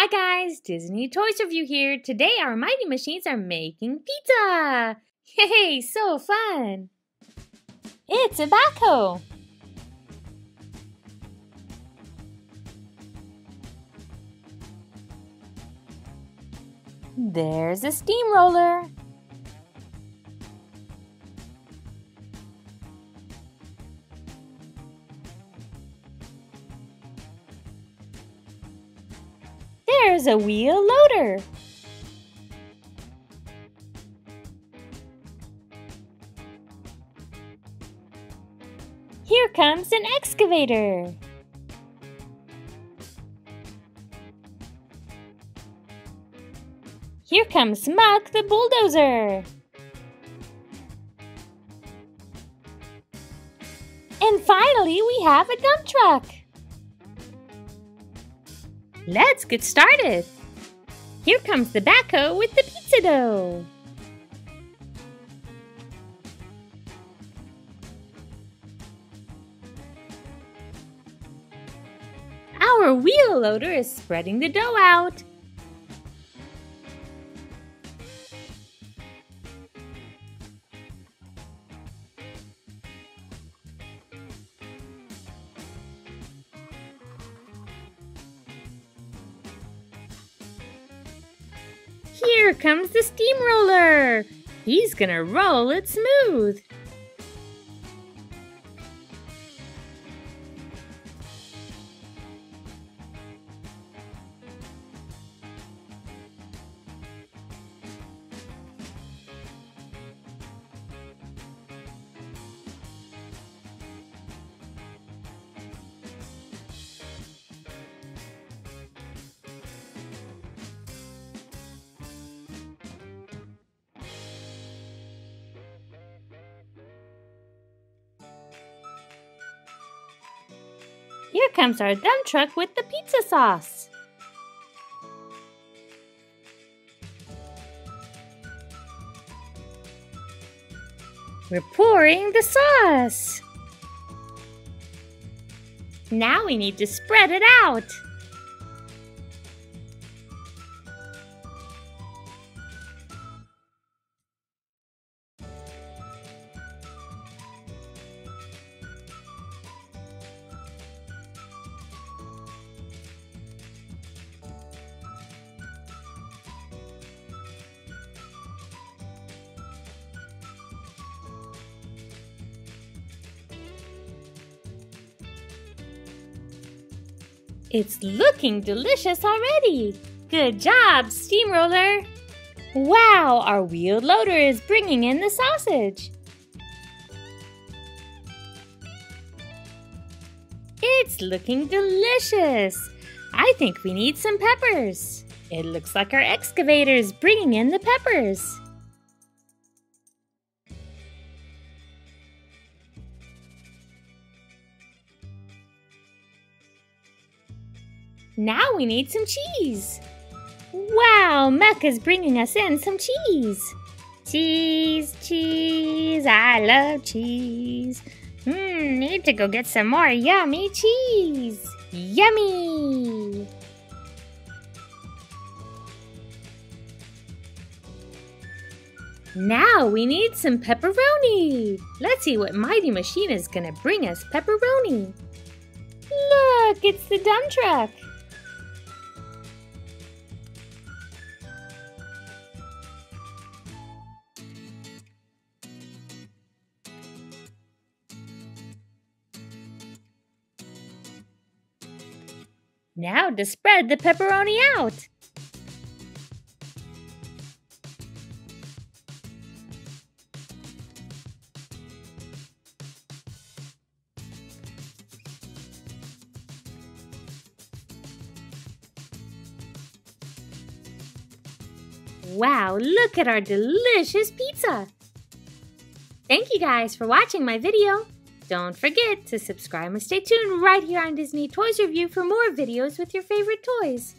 Hi guys, Disney Toys Review here. Today our Mighty Machines are making pizza! Yay, so fun! It's a backhoe! There's a steamroller. There's a wheel loader. Here comes an excavator. Here comes Muck the Bulldozer. And finally, we have a dump truck. Let's get started. Here comes the backhoe with the pizza dough. Our wheel loader is spreading the dough out. Here comes the steamroller. He's gonna roll it smooth. Here comes our dump truck with the pizza sauce. We're pouring the sauce. Now we need to spread it out. It's looking delicious already! Good job, steamroller! Wow, our wheel loader is bringing in the sausage! It's looking delicious! I think we need some peppers. It looks like our excavator is bringing in the peppers. Now we need some cheese. Wow, Muck is bringing us in some cheese. Cheese, cheese, I love cheese. Need to go get some more yummy cheese. Yummy! Now we need some pepperoni. Let's see what Mighty Machine is gonna bring us pepperoni. Look, it's the dump truck. Now to spread the pepperoni out. Wow, look at our delicious pizza! Thank you guys for watching my video. Don't forget to subscribe and stay tuned right here on Disney Toys Review for more videos with your favorite toys.